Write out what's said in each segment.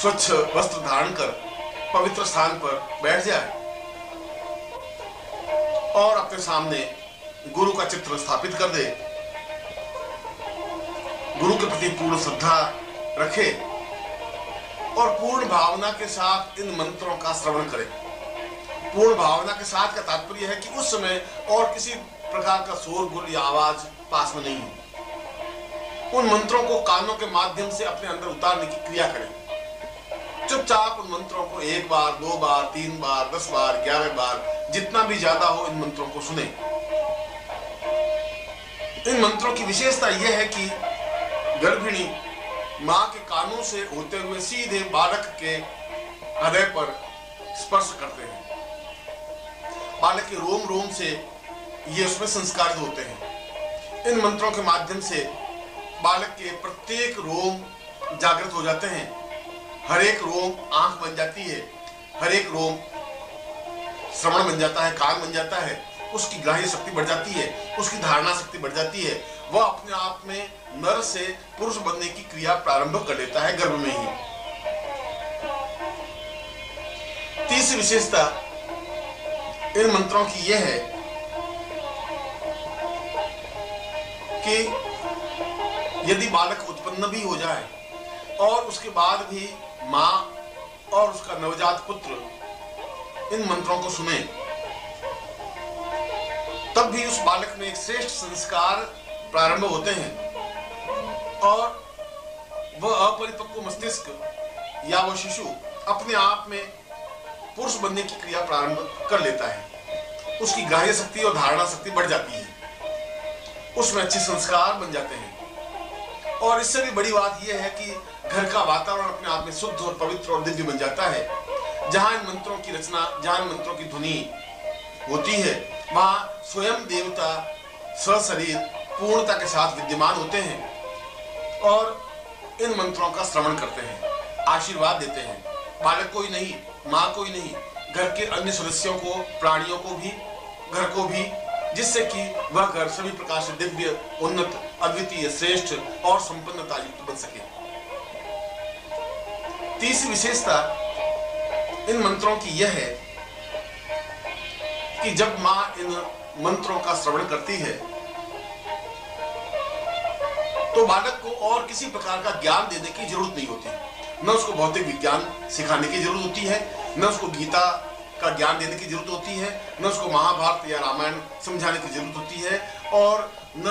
स्वच्छ वस्त्र धारण कर पवित्र स्थान पर बैठ जाए और अपने सामने गुरु का चित्र स्थापित कर दे, गुरु के प्रति पूर्ण श्रद्धा रखे और पूर्ण भावना के साथ इन मंत्रों का श्रवण करे। पूर्ण भावना के साथ का तात्पर्य है कि उस समय और किसी प्रकार का शोरगुल या आवाज पास में नहीं हो। उन मंत्रों को कानों के माध्यम से अपने अंदर उतारने की क्रिया करें। चुपचाप उन मंत्रों को 1 बार, 2 बार, 3 बार, 10 बार, 11 बार, जितना भी ज्यादा हो इन मंत्रों को सुने। इन मंत्रों की विशेषता यह है कि गर्भिणी मां के कानों से होते हुए सीधे बालक के हृदय पर स्पर्श करते हैं। बालक के रोम रोम से ये उसमें संस्कारित होते हैं। इन मंत्रों के माध्यम से बालक के प्रत्येक रोम जागृत हो जाते हैं। हर एक रोम आंख बन जाती है, हर एक रोम श्रवण बन जाता है, कान बन जाता है, उसकी ग्राह्य शक्ति बढ़ जाती है, उसकी धारणा शक्ति बढ़ जाती है। वह अपने आप में नर से पुरुष बनने की क्रिया प्रारंभ कर लेता है गर्भ में ही। तीसरी विशेषता इन मंत्रों की यह है कि यदि बालक उत्पन्न भी हो जाए और उसके बाद भी मां और उसका नवजात पुत्र इन मंत्रों को सुने, तब भी उस बालक में एक श्रेष्ठ संस्कार प्रारंभ होते हैं और वह अपरिपक्व मस्तिष्क या वह शिशु अपने आप में पुरुष बनने की क्रिया प्रारंभ कर लेता है। उसकी ग्राह्य शक्ति और धारणा शक्ति बढ़ जाती है, उसमें अच्छे संस्कार बन जाते हैं। और इससे भी बड़ी बात यह है कि घर का वातावरण अपने आप में शुद्ध और पवित्र और दिव्य बन जाता है। जहां इन मंत्रों की रचना, जहां इन मंत्रों की ध्वनि होती है, वहां स्वयं देवता सशरीर पूर्णता के साथ विद्यमान होते हैं और इन मंत्रों का श्रवण करते हैं, आशीर्वाद देते हैं। बालक को ही नहीं, मां को ही नहीं, घर के अन्य सदस्यों को, प्राणियों को भी, घर को भी, जिससे कि वह घर सभी प्रकार से दिव्य, उन्नत, अद्वितीय, श्रेष्ठ और संपन्नता युक्त बन सके। तीसरी विशेषता इन मंत्रों की यह है कि जब मां इन मंत्रों का श्रवण करती है तो बालक को और किसी प्रकार का ज्ञान देने की जरूरत नहीं होती। न उसको भौतिक विज्ञान सिखाने की जरूरत होती है, न उसको गीता का ज्ञान देने की जरूरत होती है, न उसको महाभारत या रामायण समझाने की जरूरत होती है और न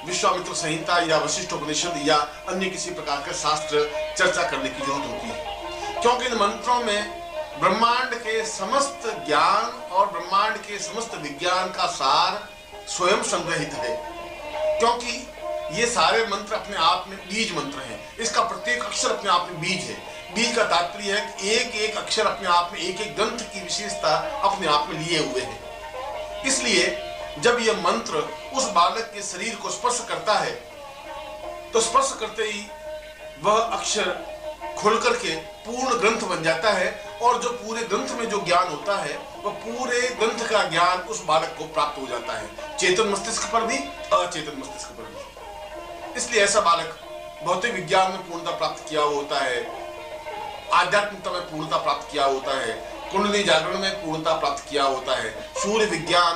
विश्वामित्र संहिता या वशिष्ठोपनिषद या अन्य किसी प्रकार का शास्त्र चर्चा करने की जरूरत होती है। क्योंकि इन मंत्रों में ब्रह्मांड के समस्त ज्ञान और ब्रह्मांड के समस्त विज्ञान का सार स्वयं संग्रहित है। क्योंकि ये सारे मंत्र अपने आप में बीज मंत्र हैं। इसका प्रत्येक अक्षर अपने आप में बीज है। बीज का तात्पर्य है कि एक एक अक्षर अपने आप में एक एक ग्रंथ की विशेषता अपने आप में लिए हुए है। इसलिए जब यह मंत्र उस बालक के शरीर को स्पर्श करता है तो स्पर्श करते ही वह अक्षर खुल करके पूर्ण ग्रंथ बन जाता है और जो पूरे ग्रंथ में जो ज्ञान होता है वह पूरे ग्रंथ का ज्ञान उस बालक को प्राप्त हो जाता है, चेतन मस्तिष्क पर भी, अचेतन मस्तिष्क पर भी। इसलिए ऐसा बालक भौतिक विज्ञान में पूर्णता प्राप्त किया होता है, आध्यात्मिकता में पूर्णता प्राप्त किया होता है, कुंडली जागरण में पूर्णता प्राप्त किया होता है, सूर्य विज्ञान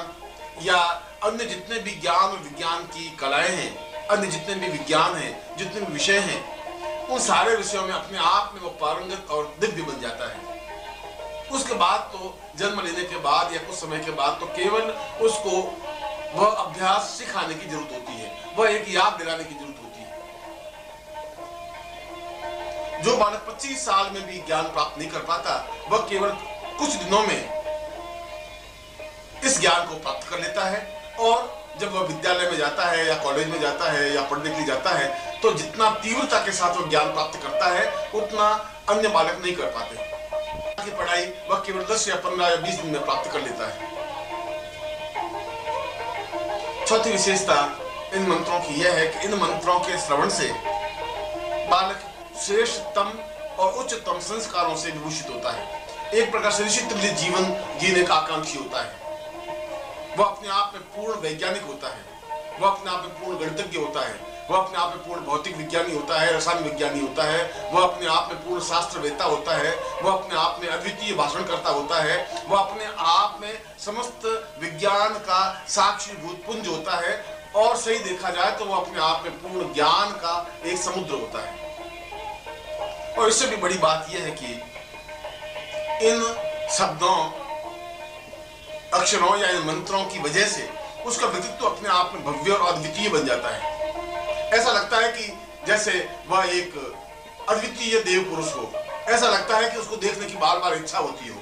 या अन्य जितने भी ज्ञान और विज्ञान की कलाएं हैं, अन्य जितने भी विज्ञान हैं, जितने भी विषय हैं, उन सारे विषयों में अपने आप में वो पारंगत और दिव्य बन जाता है। उसके बाद तो जन्म लेने के बाद या कुछ समय के बाद तो केवल उसको वह अभ्यास सिखाने की जरूरत होती है, वह एक याद दिलाने की जरूरत होती है। जो बालक 25 साल में भी ज्ञान प्राप्त नहीं कर पाता, वह केवल कुछ दिनों में इस ज्ञान को प्राप्त कर लेता है और जब वह विद्यालय में जाता है या कॉलेज में जाता है या पढ़ने के लिए जाता है तो जितना तीव्रता के साथ वह ज्ञान प्राप्त करता है उतना अन्य बालक नहीं कर पाते। की पढ़ाई वह केवल 10 या 15 या 20 दिन में प्राप्त कर लेता है। चौथी विशेषता इन मंत्रों की यह है कि इन मंत्रों के श्रवण से बालक श्रेष्ठतम और उच्चतम संस्कारों से विभूषित होता है। एक प्रकार से ऋषि तुल्य जीवन जीने का आकांक्षी होता है। वह अपने आप में पूर्ण वैज्ञानिक होता है, वह अपने आप में पूर्ण गणितज्ञ होता है, वह अपने आप में पूर्ण भौतिक विज्ञानी होता है, रसायन विज्ञानी होता है, वह अपने आप में पूर्ण शास्त्रवेत्ता होता है, वह अपने आप में अद्वितीय भाषणकर्ता होता है, वह अपने आप में समस्त विज्ञान का साक्षीभूत पुंज होता है, और सही देखा जाए तो वह अपने आप में पूर्ण ज्ञान का एक समुद्र होता है। और इससे भी बड़ी बात यह है कि इन शब्दों, अक्षरों या इन मंत्रों की वजह से उसका व्यक्तित्व अपने आप में भव्य और अद्वितीय बन जाता है। ऐसा लगता है कि जैसे वह एक अद्वितीय देव पुरुष हो, ऐसा लगता है कि उसको देखने की बार बार इच्छा होती हो।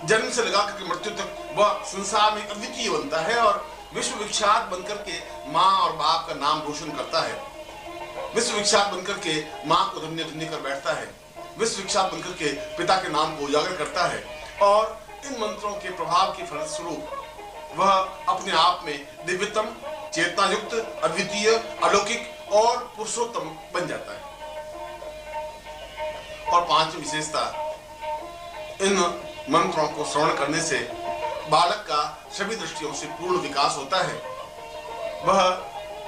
जन्म से लगा करके मृत्यु तक वह संसार में अद्वितीय बनता है और विश्व विख्यात बनकर के माँ और बाप का नाम रोशन करता है, विश्व विख्यात बनकर के माँ को धन्य धन्य कर बैठता है, विश्व विख्यात बनकर के पिता के नाम को उजागर करता है, और इन मंत्रों के प्रभाव के फलस्वरूप वह अपने आप में दिव्यतम, चेतनायुक्त, अद्वितीय, अलौकिक और पुरुषोत्तम बन जाता है। और पांचवी विशेषता, इन मंत्रों को श्रवण करने से बालक का सभी दृष्टियों से पूर्ण विकास होता है। वह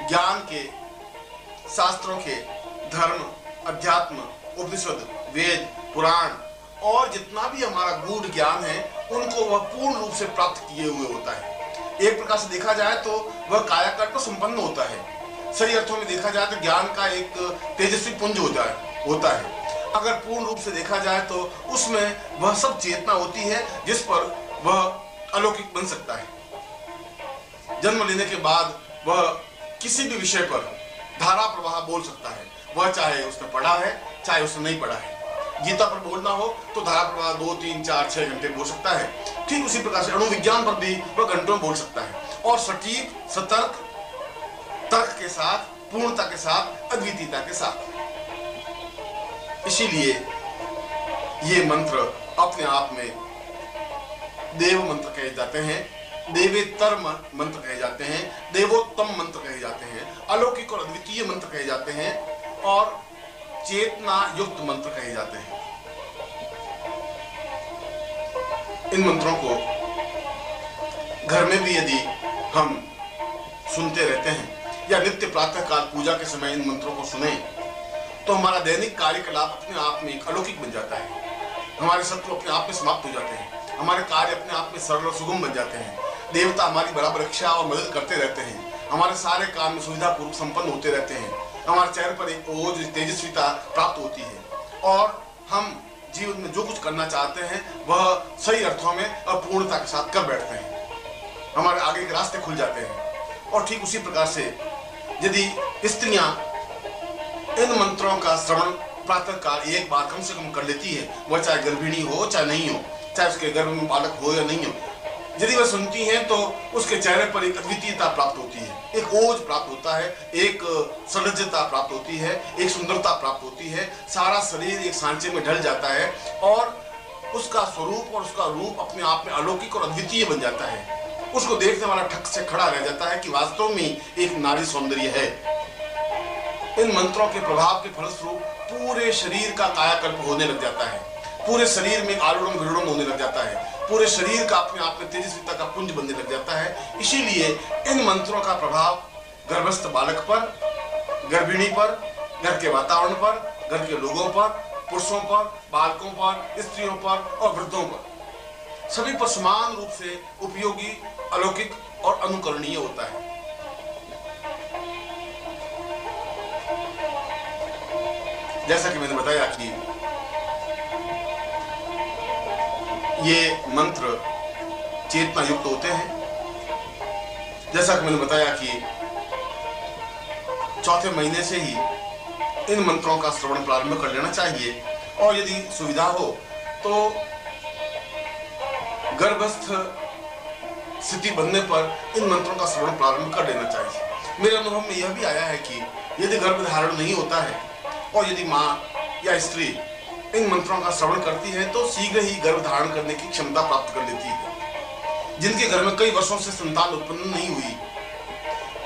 ज्ञान के, शास्त्रों के, धर्म, अध्यात्म, उपनिषद, वेद, पुराण और जितना भी हमारा गूढ़ ज्ञान है उनको वह पूर्ण रूप से प्राप्त किए हुए होता है। एक प्रकार से देखा जाए तो वह कायाकल्प संपन्न होता है। सही अर्थों में देखा जाए तो ज्ञान का एक तेजस्वी पुंज होता है। अगर पूर्ण रूप से देखा जाए तो उसमें वह सब चेतना होती है जिस पर वह अलौकिक बन सकता है। जन्म लेने के बाद वह किसी भी विषय पर धारा प्रवाह बोल सकता है, वह चाहे उसने पढ़ा है चाहे उसने नहीं पढ़ा है। गीता पर बोलना हो तो धारा प्रवाह 2, 3, 4, 6 घंटे बोल सकता है। ठीक उसी प्रकार से अणुविज्ञान पर भी वह घंटों बोल सकता है, और सटीक, सतर्क, तर्क के साथ, पूर्णता के साथ, अद्वितीयता के साथ। इसीलिए ये मंत्र अपने आप में देव मंत्र कहे जाते हैं, देवेतर मंत्र कहे जाते हैं, देवोत्तम मंत्र कहे जाते हैं, अलौकिक और अद्वितीय मंत्र कहे जाते हैं, और चेतना युक्त मंत्र कहे जाते हैं। इन मंत्रों को घर में भी यदि हम सुनते रहते हैं या नित्य प्रातः काल पूजा के समय इन मंत्रों को सुने तो हमारा दैनिक कार्यकलाप अपने आप में एक अलौकिक बन जाता है। हमारे शत्रु अपने आप में समाप्त हो जाते हैं, हमारे कार्य अपने आप में सरल और सुगम बन जाते हैं, देवता हमारी बराबर रक्षा और मदद करते रहते हैं, हमारे सारे काम में सुविधापूर्वक संपन्न होते रहते हैं, हमारे चेहरे पर एक ओज, तेजस्विता प्राप्त होती है, और हम जीवन में जो कुछ करना चाहते हैं वह सही अर्थों में अपूर्णता के साथ कर बैठते हैं, हमारे आगे के रास्ते खुल जाते हैं। और ठीक उसी प्रकार से यदि स्त्रियां इन मंत्रों का श्रवण प्रातः काल एक बार कम से कम कर लेती है, वह चाहे गर्भिणी हो चाहे नहीं हो, चाहे उसके गर्भ में बालक हो या नहीं हो, यदि वह सुनती हैं तो उसके चेहरे पर एक अद्वितीयता प्राप्त होती है, एक ओज प्राप्त होता है, एक सलज्जता प्राप्त होती है, एक सुंदरता प्राप्त होती है, सारा शरीर एक सांचे में ढल जाता है और उसका स्वरूप और उसका रूप अपने आप में अलौकिक और अद्वितीय बन जाता है। उसको देखने वाला ठक से खड़ा रह जाता है कि वास्तव में एक नारी सौंदर्य है। इन मंत्रों के प्रभाव के फलस्वरूप पूरे शरीर का कायाकल्प होने लग जाता है, पूरे शरीर में आलोड़न विलोड़न होने लग जाता है, पूरे शरीर का अपने आप में तेजस्विता का पुंज बनने लग जाता है। इसीलिए इन मंत्रों का प्रभाव गर्भस्थ बालक पर, गर्भिणी पर, घर के वातावरण पर, घर के लोगों पर, पुरुषों पर, बालकों पर, स्त्रियों पर और वृद्धों पर, सभी पर समान रूप से उपयोगी, अलौकिक और अनुकरणीय होता है। जैसा कि मैंने बताया कि ये मंत्र चेतना युक्त होते हैं, जैसा कि मैंने बताया कि चौथे महीने से ही इन मंत्रों का श्रवण प्रारंभ कर लेना चाहिए, और यदि सुविधा हो तो गर्भस्थ स्थिति बनने पर इन मंत्रों का श्रवण प्रारंभ कर लेना चाहिए। मेरे अनुभव में यह भी आया है कि यदि गर्भ धारण नहीं होता है और यदि माँ या स्त्री इन मंत्रों का श्रवण करती है तो शीघ्र ही गर्भ धारण करने की क्षमता प्राप्त कर लेती है। जिनके घर में कई वर्षों से संतान उत्पन्न नहीं हुई,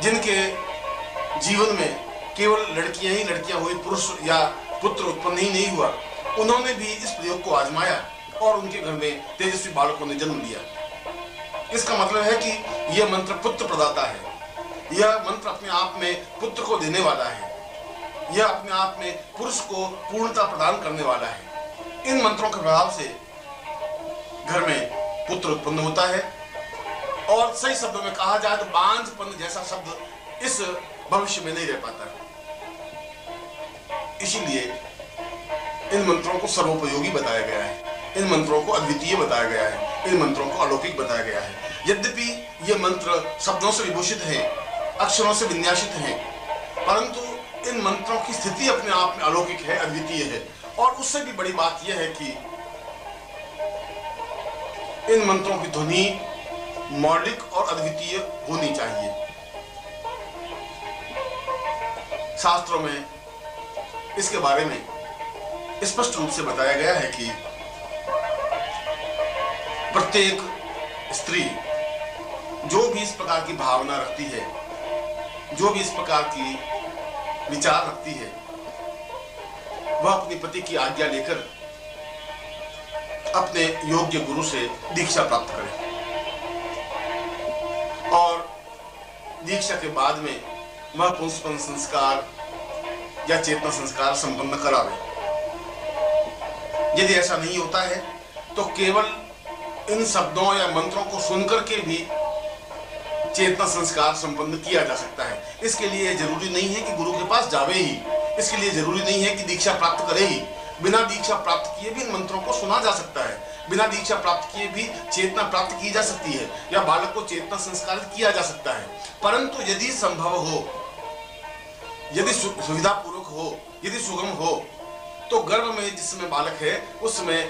जिनके जीवन में केवल लड़कियां ही लड़कियां हुई, पुरुष या पुत्र उत्पन्न ही नहीं हुआ, उन्होंने भी इस प्रयोग को आजमाया और उनके घर में तेजस्वी बालकों ने जन्म लिया। इसका मतलब है कि यह मंत्र पुत्र प्रदाता है, यह मंत्र अपने आप में पुत्र को देने वाला है। यह अपने आप में पुरुष को पूर्णता प्रदान करने वाला है। इन मंत्रों के प्रभाव से घर में पुत्र उत्पन्न होता है और सही शब्दों में कहा जाए तो बांझपन जैसा शब्द इस भविष्य में नहीं रह पाता। इसीलिए इन मंत्रों को सर्वोपयोगी बताया गया है, इन मंत्रों को अद्वितीय बताया गया है, इन मंत्रों को अलौकिक बताया गया है। यद्यपि ये मंत्र शब्दों से विभूषित हैं, अक्षरों से विन्यासित हैं, परंतु इन मंत्रों की स्थिति अपने आप में अलौकिक है, अद्वितीय है। और उससे भी बड़ी बात यह है कि इन मंत्रों की ध्वनि मौलिक और अद्वितीय होनी चाहिए। शास्त्रों में इसके बारे में स्पष्ट रूप से बताया गया है कि प्रत्येक स्त्री जो भी इस प्रकार की भावना रखती है, जो भी इस प्रकार की विचार रखती है, वह अपने पति की आज्ञा लेकर अपने योग्य गुरु से दीक्षा प्राप्त करे और दीक्षा के बाद में वह पुंसपन संस्कार या चेतना संस्कार संपन्न करावे। यदि ऐसा नहीं होता है तो केवल इन शब्दों या मंत्रों को सुनकर के भी चेतना संस्कार संपन्न किया जा सकता है। इसके लिए जरूरी नहीं है कि गुरु के पास जावे ही, इसके लिए जरूरी नहीं है कि दीक्षा प्राप्त करे ही। बिना दीक्षा प्राप्त किए भी इन मंत्रों को सुना जा सकता है, बिना दीक्षा प्राप्त किए भी चेतना प्राप्त की जा सकती है या बालक को चेतना संस्कारित किया जा सकता है। परंतु यदि संभव हो, यदि सुविधा पूर्वक हो, यदि सुगम हो, तो गर्भ में जिस समय बालक है उस समय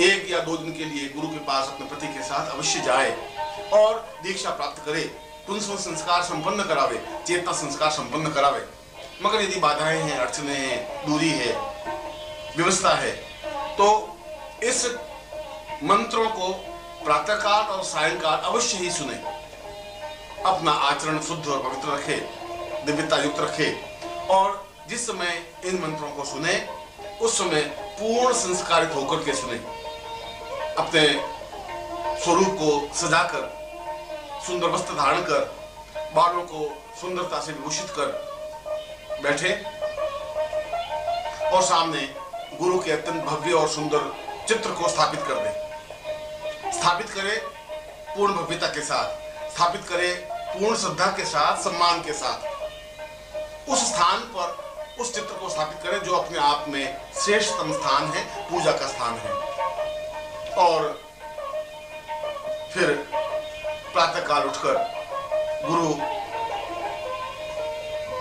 1 या 2 दिन के लिए गुरु के पास अपने पति के साथ अवश्य जाए और दीक्षा प्राप्त करे, पुंसवन संस्कार संपन्न करावे, चेतना संस्कार संपन्न करावे। मगर यदि बाधाएं हैं, अड़चने हैं, दूरी है, व्यवस्था है, तो इस मंत्रों को प्रातःकाल और सायंकाल अवश्य ही सुने, अपना आचरण शुद्ध और पवित्र रखे, दिव्यता युक्त रखे और जिस समय इन मंत्रों को सुने उस समय पूर्ण संस्कारित होकर के सुने। अपने स्वरूप को सजाकर, सुंदर वस्त्र धारण कर, बालों को सुंदरता से विभूषित कर बैठे और सामने गुरु के अत्यंत भव्य और सुंदर चित्र को स्थापित कर दे। स्थापित करे पूर्ण भव्यता के साथ, स्थापित करे पूर्ण श्रद्धा के साथ, सम्मान के साथ। उस स्थान पर उस चित्र को स्थापित करें जो अपने आप में श्रेष्ठतम स्थान है, पूजा का स्थान है। और फिर प्रातःकाल उठकर गुरु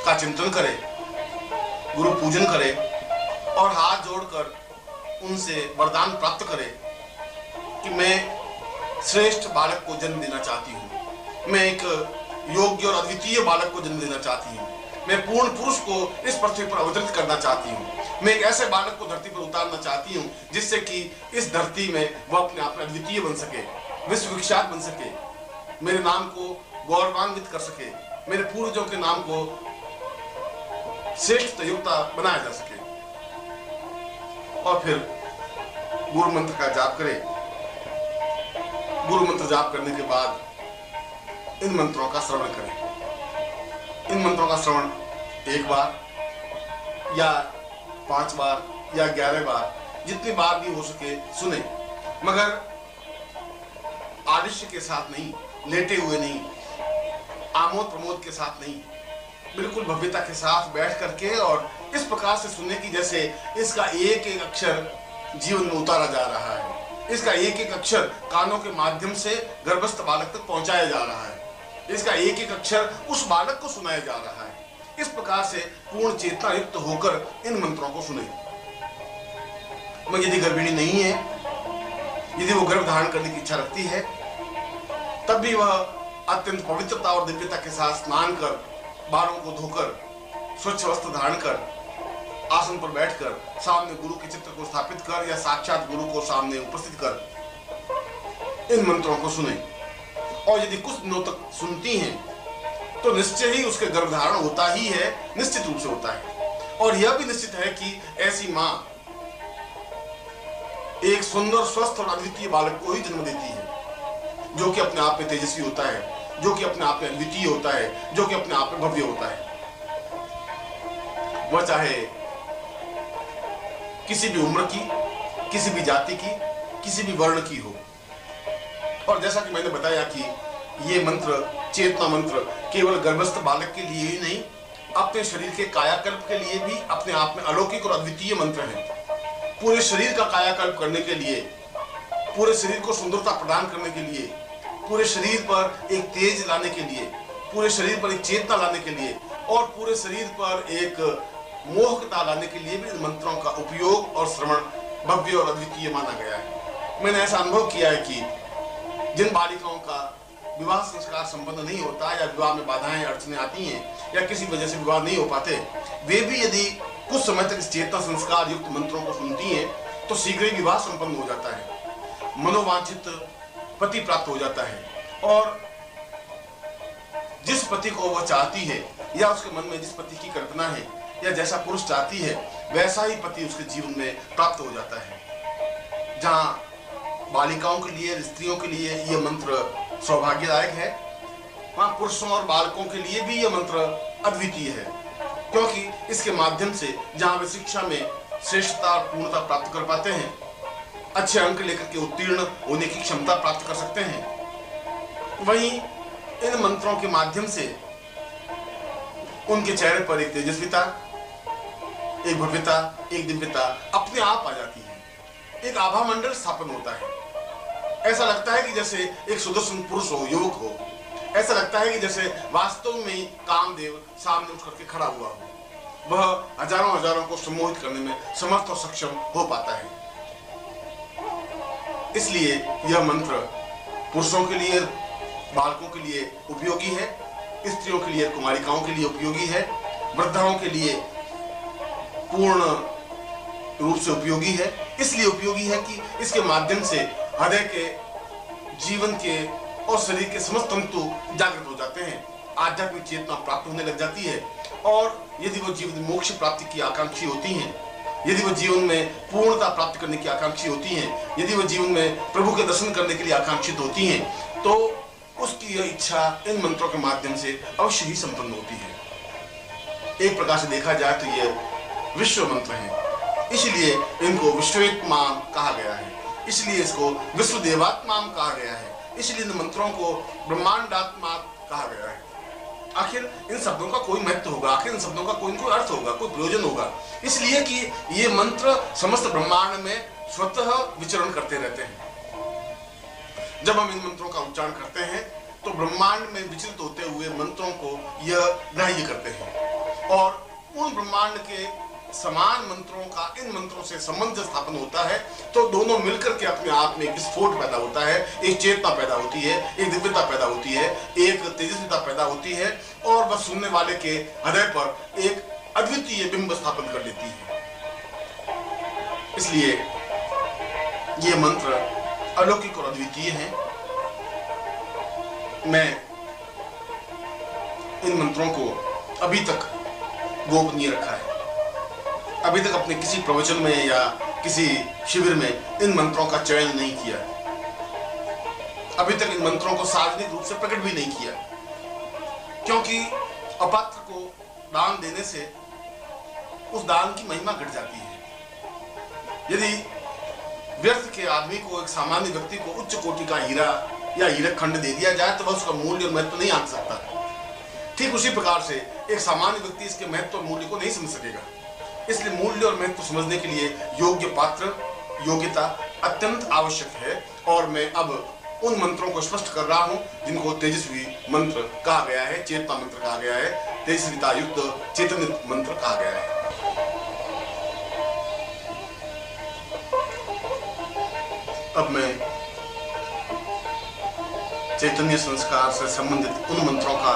का चिंतन करे, गुरु पूजन करे और हाथ जोड़कर उनसे वरदान प्राप्त करे कि मैं श्रेष्ठ बालक को जन्म देना चाहती हूँ, मैं एक योग्य और अद्वितीय बालक को जन्म देना चाहती हूँ, मैं पूर्ण पुरुष को इस पृथ्वी पर अवतरित करना चाहती हूँ, मैं एक ऐसे बालक को धरती पर उतारना चाहती हूँ जिससे कि इस धरती में वह अपने आप में अद्वितीय बन सके, विश्व विख्यात बन सके, मेरे नाम को गौरवान्वित कर सके, मेरे पूर्वजों के नाम को श्रेष्ठ युक्ता बनाया जा सके। और फिर गुरु मंत्र का जाप करे। गुरु मंत्र जाप करने के बाद इन मंत्रों का श्रवण करें। इन मंत्रों का श्रवण 1 बार या 5 बार या 11 बार, जितनी बार भी हो सके सुने, मगर आलस्य के साथ नहीं, लेटे हुए नहीं, आमोद प्रमोद के साथ नहीं, बिल्कुल भव्यता के साथ बैठ करके और इस प्रकार से सुनने की जैसे इसका एक एक अक्षर जीवन में उतारा जा रहा है, इसका एक एक अक्षर कानों के माध्यम से गर्भस्थ बालक तक पहुंचाया जा रहा है, इसका एक एक अक्षर उस बालक को सुनाया जा रहा है। इस प्रकार से पूर्ण चेतना युक्त होकर इन मंत्रों को सुने। मगर यदि गर्भिणी नहीं है, यदि वो गर्भ धारण करने की इच्छा रखती है, तब भी वह अत्यंत पवित्रता और दिव्यता के साथ स्नान कर, बालों को धोकर, स्वच्छ वस्त्र धारण कर, आसन पर बैठकर सामने गुरु के चित्र को स्थापित कर या साक्षात गुरु को सामने उपस्थित कर इन मंत्रों को सुने। और यदि कुछ दिनों तक सुनती हैं तो निश्चय ही उसके गर्भधारण होता ही है, निश्चित रूप से होता है। और यह भी निश्चित है कि ऐसी मां एक सुंदर, स्वस्थ और अद्वितीय बालक को ही जन्म देती है, जो कि अपने आप में तेजस्वी होता है, जो कि अपने आप में अद्वितीय होता है, जो कि अपने आप में भव्य होता है। वह चाहे किसी भी उम्र की, किसी भी जाति की, किसी भी वर्ण की हो। और जैसा कि मैंने बताया कि ये मंत्र, चेतना मंत्र, केवल गर्भस्थ बालक के लिए ही नहीं, अपने शरीर के कायाकल्प के लिए भी अपने आप में अलौकिक और अद्वितीय मंत्र है। पूरे शरीर का कायाकल्प करने के लिए, पूरे शरीर को सुंदरता प्रदान करने के लिए, पूरे शरीर पर एक तेज लाने के लिए, पूरे शरीर पर एक चेतना लाने के लिए और पूरे शरीर पर एक मोहकता लाने के लिए भी इन मंत्रों का उपयोग और श्रवण भव्य और अद्वितीय माना गया है। मैंने ऐसा अनुभव किया है कि जिन बालिकाओं का विवाह संस्कार संपन्न नहीं होता या विवाह में बाधाएं अड़चने आती हैं या किसी वजह से विवाह नहीं हो पाते, वे भी यदि कुछ समय तक इस चेतना संस्कार युक्त मंत्रों को सुनती हैं तो शीघ्र ही विवाह संपन्न हो जाता है, मनोवांछित पति प्राप्त हो जाता है और जिस पति को वह चाहती है या उसके मन में जिस पति की कल्पना है या जैसा पुरुष चाहती है वैसा ही पति उसके जीवन में प्राप्त हो जाता है। जहां बालिकाओं के लिए, स्त्रियों के लिए यह मंत्र सौभाग्यदायक है, वहां पुरुषों और बालकों के लिए भी यह मंत्र अद्वितीय है, क्योंकि इसके माध्यम से जहां वे शिक्षा में श्रेष्ठता और पूर्णता प्राप्त कर पाते हैं, अच्छे अंक लेकर के उत्तीर्ण होने की क्षमता प्राप्त कर सकते हैं, वहीं इन मंत्रों के माध्यम से उनके चेहरे पर एक तेजस्विता, एक भव्यता, एक दिव्यता अपने आप आ जाती है। एक आभा मंडल स्थापन होता है। ऐसा लगता है कि जैसे एक सुदर्शन पुरुष हो, युवक हो। ऐसा लगता है कि जैसे वास्तव में ही कामदेव सामने उठ करके खड़ा हुआ हो। वह हजारों हजारों को सम्मोहित करने में समर्थ और सक्षम हो पाता है। इसलिए यह मंत्र पुरुषों के लिए, बालकों के लिए उपयोगी है, स्त्रियों के लिए, कुमारिकाओं के लिए उपयोगी है, वृद्धाओं के लिए पूर्ण रूप से उपयोगी है। इसलिए उपयोगी है कि इसके माध्यम से हृदय के, जीवन के और शरीर के समस्त तंतु जागृत हो जाते हैं, आध्यात्मिक चेतना प्राप्त होने लग जाती है और यदि वो जीवन मोक्ष प्राप्ति की आकांक्षी होती हैं, यदि वो जीवन में पूर्णता प्राप्त करने की आकांक्षी होती हैं, यदि वो जीवन में प्रभु के दर्शन करने के लिए आकांक्षित होती हैं, तो उसकी यह इच्छा इन मंत्रों के माध्यम से अवश्य ही संपन्न होती है। एक प्रकार से देखा जाए तो यह विश्व मंत्र है, इसलिए इनको विश्वेत्मा कहा गया है, इसलिए इसको विश्व देवात्मा कहा गया है, इसलिए इन मंत्रों को ब्रह्मांडात्मा कहा गया है। आखिर इन शब्दों का कोई महत्व होगा, आखिर इन शब्दों का कोई अर्थ होगा, कोई प्रयोजन होगा, इसलिए कि ये मंत्र समस्त ब्रह्मांड में स्वतः विचरण करते रहते हैं। जब हम इन मंत्रों का उच्चारण करते हैं तो ब्रह्मांड में विचलित होते हुए मंत्रों को यह ग्राह्य करते हैं और उन ब्रह्मांड के समान मंत्रों का इन मंत्रों से संबंध स्थापन होता है, तो दोनों मिलकर के अपने आप में एक विस्फोट पैदा होता है, एक चेतना पैदा होती है, एक दिव्यता पैदा होती है, एक तेजस्विता पैदा होती है और वह सुनने वाले के हृदय पर एक अद्वितीय बिंब स्थापन कर लेती है। इसलिए ये मंत्र अलौकिक और अद्वितीय हैं। मैं इन मंत्रों को अभी तक गोपनीय रखा है, अभी तक अपने किसी प्रवचन में या किसी शिविर में इन मंत्रों का चयन नहीं किया, अभी तक इन मंत्रों को सार्वजनिक रूप से प्रकट भी नहीं किया, क्योंकि अपात्र को दान देने से उस दान की महिमा घट जाती है। यदि व्यर्थ के आदमी को, एक सामान्य व्यक्ति को उच्च कोटि का हीरा या हीरक खंड दे दिया जाए तो वह उसका मूल्य और महत्व नहीं आंक सकता। ठीक उसी प्रकार से एक सामान्य व्यक्ति इसके महत्व और मूल्य को नहीं समझ सकेगा। इसलिए मूल्य और महत्व समझने के लिए योग्य पात्र, योग्यता अत्यंत आवश्यक है और मैं अब उन मंत्रों को स्पष्ट कर रहा हूं जिनको तेजस्वी मंत्र कहा गया है, चेतना मंत्र कहा गया है, तेजस्विता युक्त चैतन्य मंत्र कहा गया है। अब मैं चैतन्य संस्कार से संबंधित उन मंत्रों का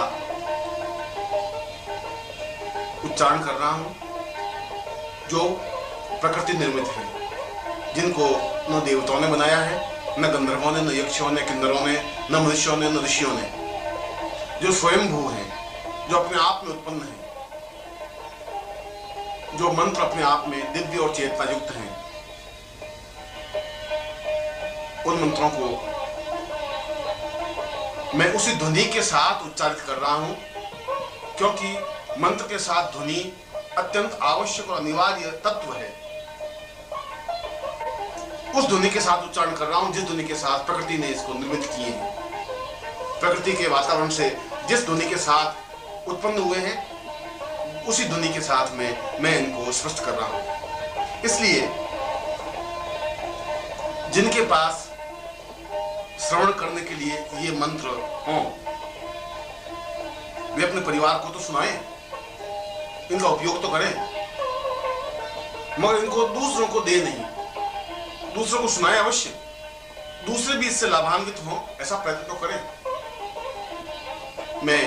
उच्चारण कर रहा हूं जो प्रकृति निर्मित हैं, जिनको न देवताओं ने बनाया है, न गंधर्वों ने, न यक्षों ने, किन्नरों ने, न मनुष्यों ने, न ऋषियों ने, जो स्वयंभू हैं, जो अपने आप में उत्पन्न हैं, जो मंत्र अपने आप में दिव्य और चेतना युक्त हैं। उन मंत्रों को मैं उसी ध्वनि के साथ उच्चारित कर रहा हूं, क्योंकि मंत्र के साथ ध्वनि अत्यंत आवश्यक और अनिवार्य तत्व है। उस ध्वनि के साथ उच्चारण कर रहा हूं जिस ध्वनि के साथ प्रकृति ने इसको निर्मित किए हैं। प्रकृति के वातावरण से जिस ध्वनि के साथ उत्पन्न हुए हैं उसी ध्वनि के साथ में मैं इनको स्पष्ट कर रहा हूं। इसलिए जिनके पास श्रवण करने के लिए ये मंत्र हों वे अपने परिवार को तो सुनाएं, इनका उपयोग तो करें, मगर इनको दूसरों को दे नहीं, दूसरों को सुनाएं अवश्य, दूसरे भी इससे लाभान्वित हों, ऐसा प्रयत्न तो करें। मैं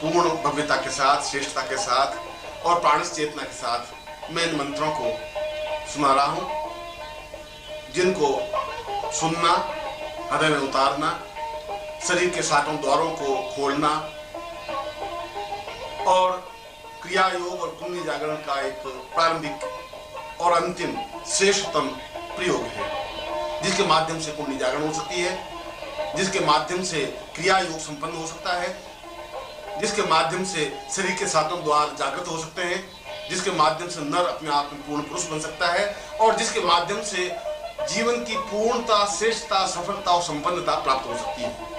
पूर्ण भव्यता के साथ, श्रेष्ठता के साथ और प्राणस चेतना के साथ मैं इन मंत्रों को सुना रहा हूं, जिनको सुनना, हृदय में उतारना, शरीर के सातों द्वारों को खोलना और क्रिया योग और कुंडली जागरण का एक प्रारंभिक और अंतिम श्रेष्ठतम प्रयोग है, जिसके माध्यम से कुंडली जागरण हो सकती है, जिसके माध्यम से क्रिया योग संपन्न हो सकता है, जिसके माध्यम से शरीर के सातों द्वार जागृत हो सकते हैं, जिसके माध्यम से नर अपने आप में पूर्ण पुरुष बन सकता है और जिसके माध्यम से जीवन की पूर्णता, श्रेष्ठता, सफलता और संपन्नता प्राप्त हो सकती है।